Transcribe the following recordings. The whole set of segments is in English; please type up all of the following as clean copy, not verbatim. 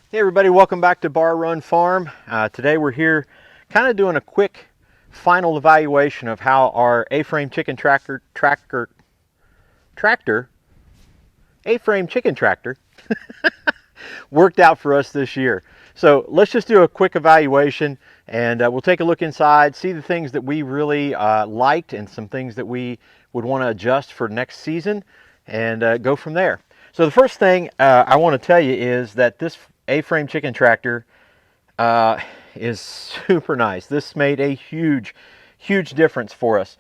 Hey everybody, welcome back to Bar Run Farm. Today we're here kind of doing a quick final evaluation of how our A-frame chicken tractor A-frame chicken tractor worked out for us this year. So let's just do a quick evaluation, and we'll take a look inside, see the things that we really liked and some things that we would want to adjust for next season, and go from there. So the first thing I want to tell you is that this A-frame chicken tractor is super nice. This made a huge difference for us.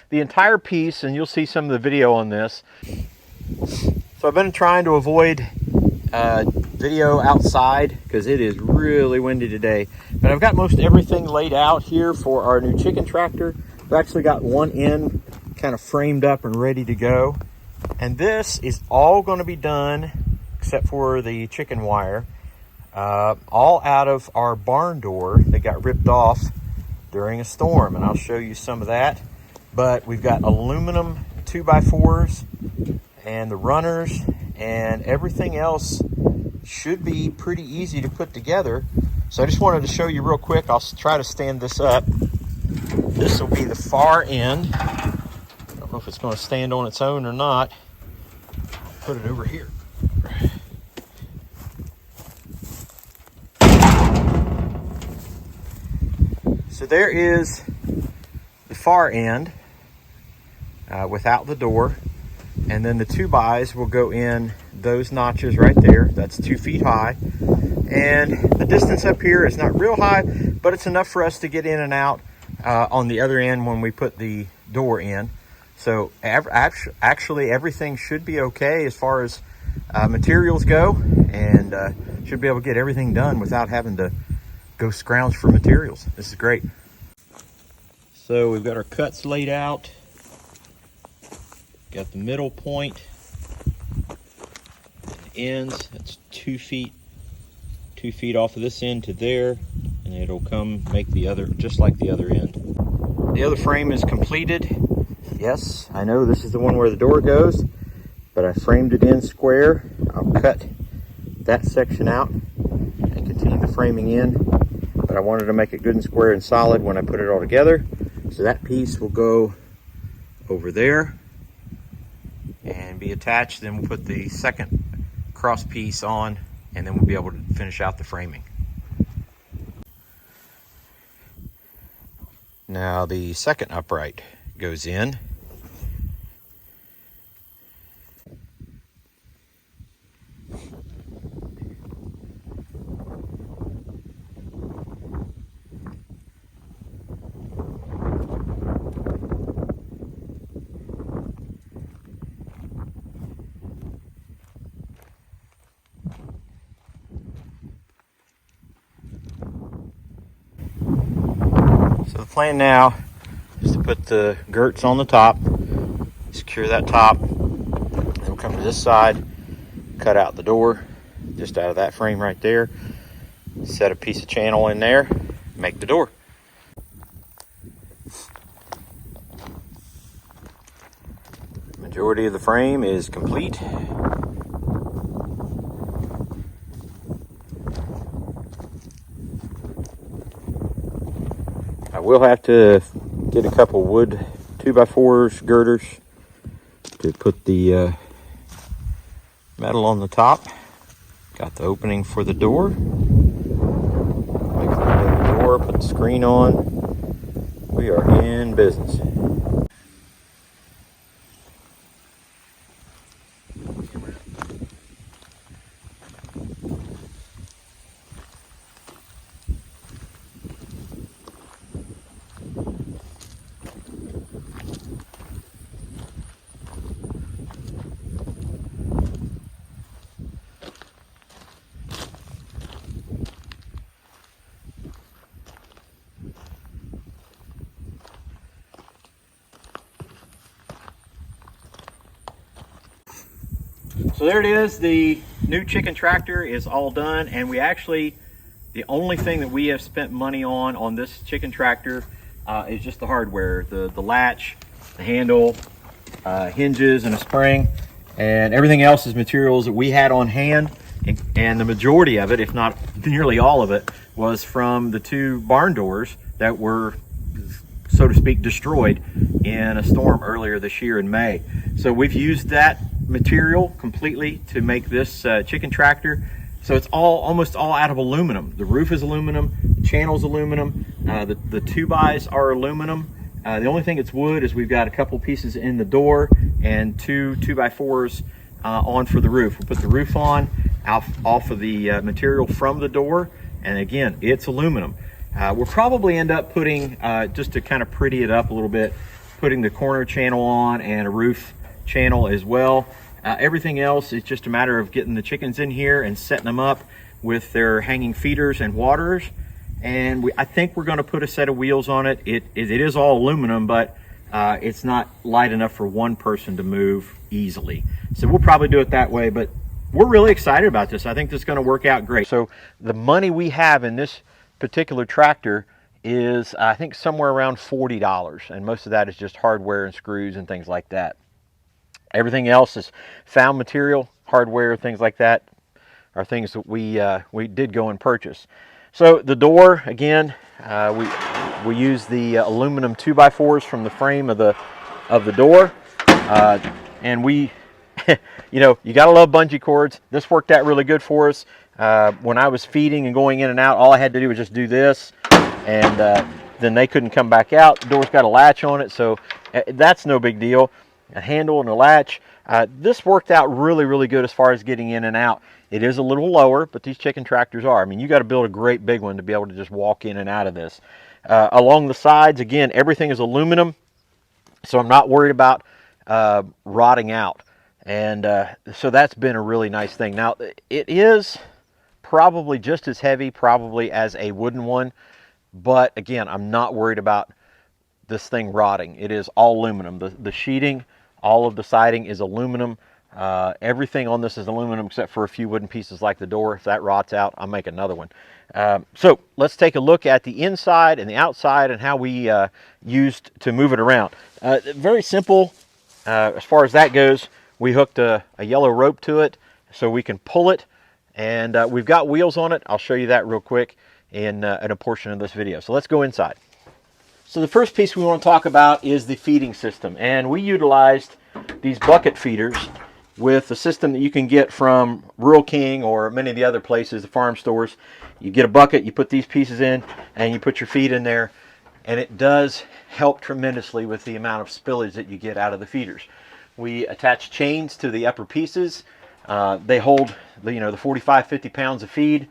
The entire piece, and you'll see some of the video on this. So I've been trying to avoid video outside because it is really windy today, but I've got most everything laid out here for our new chicken tractor. We've actually got one end kind of framed up and ready to go, and this is all going to be done except for the chicken wire, all out of our barn door that got ripped off during a storm, and I'll show you some of that. But we've got aluminum 2x4s and the runners, and everything else should be pretty easy to put together. So I just wanted to show you real quick. I'll try to stand this up. This will be the far end. I don't know if it's going to stand on its own or not. I'll put it over here. So there is the far end without the door, and then the 2x will go in those notches right there. That's 2 feet high, and the distance up here is not real high, but it's enough for us to get in and out on the other end when we put the door in. So actually everything should be okay as far as materials go, and should be able to get everything done without having to go scrounge for materials. This is great. So we've got our cuts laid out. Got the middle point, ends. That's 2 feet off of this end to there, and it'll come make the other just like the other end. The other frame is completed. Yes, I know this is the one where the door goes, but I framed it in square. I'll cut that section out and continue the framing in, but I wanted to make it good and square and solid when I put it all together. So that piece will go over there and be attached. Then we'll put the second cross piece on, and then we'll be able to finish out the framing. Now the second upright goes in. So the plan now is to put the girts on the top, secure that top, then we'll come to this side, cut out the door just out of that frame right there, set a piece of channel in there, make the door. Majority of the frame is complete. I will have to get a couple wood 2x4s girders to put the metal on the top. Got the opening for the door. Make the door, put the screen on. We are in business. So there it is. The new chicken tractor is all done, and we actually, the only thing that we have spent money on this chicken tractor is just the hardware, the latch, the handle, hinges, and a spring, and everything else is materials that we had on hand and the majority of it, if not nearly all of it, was from the 2 barn doors that were, so to speak, destroyed in a storm earlier this year in May. So we've used that material completely to make this chicken tractor. So it's almost all out of aluminum. The roof is aluminum, the channel's aluminum, the 2-bys are aluminum. The only thing that's wood is we've got a couple pieces in the door and 2 2x4s on for the roof. We'll put the roof on off of the material from the door, and again, it's aluminum. We'll probably end up putting, just to kind of pretty it up a little bit, putting the corner channel on and a roof channel as well. Everything else is just a matter of getting the chickens in here and setting them up with their hanging feeders and waterers. And I think we're going to put a set of wheels on it. It is all aluminum, but it's not light enough for one person to move easily. So we'll probably do it that way, but we're really excited about this. I think this is going to work out great. So the money we have in this particular tractor is, I think, somewhere around $40, and most of that is just hardware and screws and things like that. Everything else is found material, hardware, things like that are things that we did go and purchase. So the door, again, we use the aluminum 2x4s from the frame of the door, and we, you know, you gotta love bungee cords. This worked out really good for us. When I was feeding and going in and out, all I had to do was just do this, and then they couldn't come back out. The door's got a latch on it, so that's no big deal. A handle and a latch. This worked out really good as far as getting in and out. It is a little lower, but these chicken tractors are. I mean, you got to build a great big one to be able to just walk in and out of this. Along the sides, again, everything is aluminum, so I'm not worried about rotting out. And so that's been a really nice thing. Now, it is probably just as heavy probably as a wooden one, but again, I'm not worried about this thing rotting. It is all aluminum. The sheeting, all of the siding is aluminum. Everything on this is aluminum except for a few wooden pieces like the door. If that rots out, I'll make another one. So let's take a look at the inside and the outside and how we used to move it around. Very simple as far as that goes. We hooked a yellow rope to it so we can pull it, and we've got wheels on it. I'll show you that real quick in a portion of this video. So let's go inside. So the first piece we want to talk about is the feeding system, and we utilized these bucket feeders with a system that you can get from Rural King or many of the other places, the farm stores. You get a bucket, you put these pieces in, and you put your feed in there, and it does help tremendously with the amount of spillage that you get out of the feeders. We attach chains to the upper pieces. They hold the 45-50 pounds of feed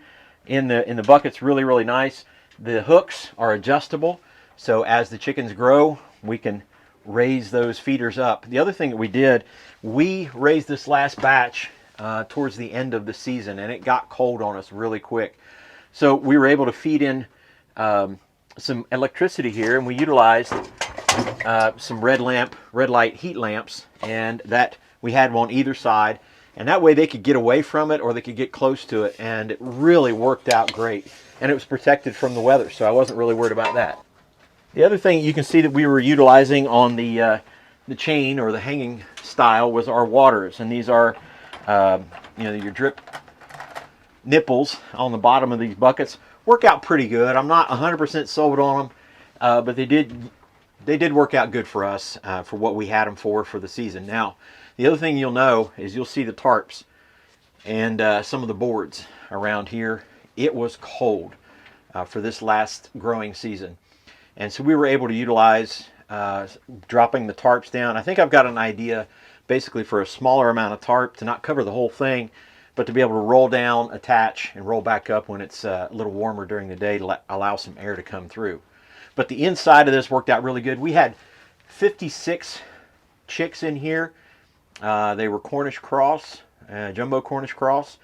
in the buckets really nice. The hooks are adjustable, so as the chickens grow, we can raise those feeders up. The other thing that we did, we raised this last batch towards the end of the season, and it got cold on us really quick. So we were able to feed in some electricity here, and we utilized some red light heat lamps, and that we had them on either side, and that way they could get away from it or they could get close to it, and it really worked out great. And it was protected from the weather, so I wasn't really worried about that. The other thing you can see that we were utilizing on the chain or the hanging style was our waters, and these are your drip nipples on the bottom of these buckets. Work out pretty good. I'm not 100% sold on them, but they did work out good for us for what we had them for the season. Now, the other thing you'll know is you'll see the tarps and some of the boards around here. It was cold for this last growing season. And so we were able to utilize dropping the tarps down. I think I've got an idea basically for a smaller amount of tarp to not cover the whole thing, but to be able to roll down, attach, and roll back up when it's a little warmer during the day to allow some air to come through. But the inside of this worked out really good. We had 56 chicks in here. They were Cornish Cross, Jumbo Cornish Cross,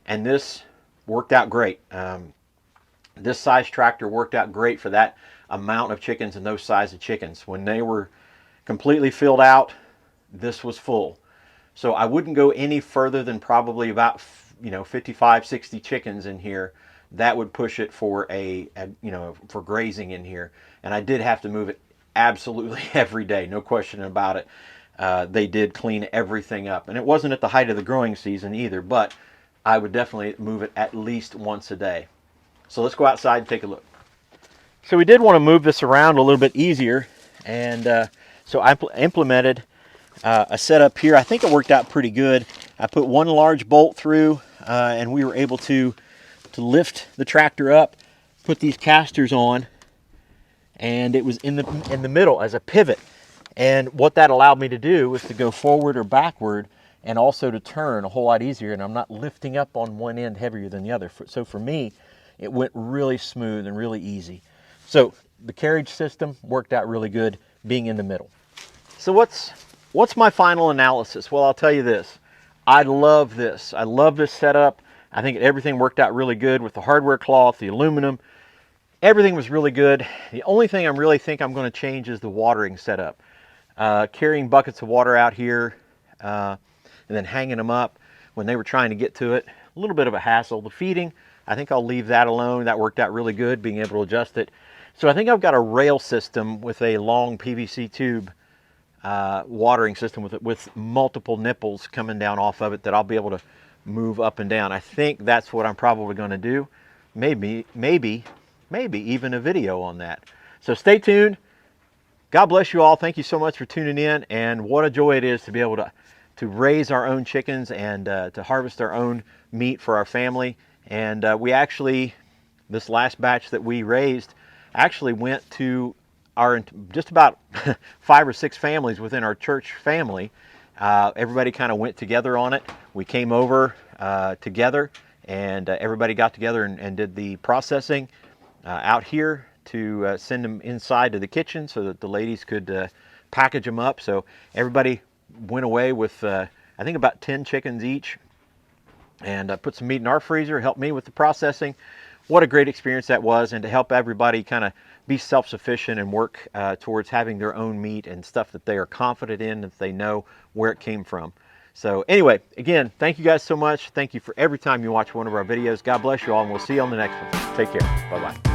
and this worked out great. This size tractor worked out great for that amount of chickens and those size of chickens. When they were completely filled out, this was full. So I wouldn't go any further than probably about 55, 60 chickens in here. That would push it for for grazing in here. And I did have to move it absolutely every day, no question about it. They did clean everything up, and it wasn't at the height of the growing season either, but I would definitely move it at least once a day. So let's go outside and take a look. So we did want to move this around a little bit easier, and so I implemented a setup here. I think it worked out pretty good. I put one large bolt through, and we were able to lift the tractor up, put these casters on, and it was in the middle as a pivot. And what that allowed me to do was to go forward or backward, and also to turn a whole lot easier, and I'm not lifting up on one end heavier than the other. So for me, it went really smooth and really easy. So the carriage system worked out really good being in the middle. So what's my final analysis? Well, I'll tell you this. I love this. I love this setup. I think everything worked out really good with the hardware cloth, the aluminum. Everything was really good. The only thing I really think I'm going to change is the watering setup. Carrying buckets of water out here and then hanging them up when they were trying to get to it, a little bit of a hassle. The feeding, I think I'll leave that alone. That worked out really good, being able to adjust it. So I think I've got a rail system with a long PVC tube watering system with multiple nipples coming down off of it that I'll be able to move up and down. I think that's what I'm probably going to do. Maybe even a video on that. So stay tuned. God bless you all. Thank you so much for tuning in, and what a joy it is to be able to raise our own chickens and to harvest our own meat for our family. And we actually, this last batch that we raised actually went to our just about 5 or 6 families within our church family. Everybody kind of went together on it. We came over together, and everybody got together and did the processing out here to send them inside to the kitchen so that the ladies could package them up. So everybody went away with I think about 10 chickens each, and put some meat in our freezer, helped me with the processing. What a great experience that was, and to help everybody kind of be self-sufficient and work towards having their own meat and stuff that they are confident in, that they know where it came from. So anyway, again, thank you guys so much. Thank you for every time you watch one of our videos. God bless you all, and we'll see you on the next one. Take care. Bye-bye.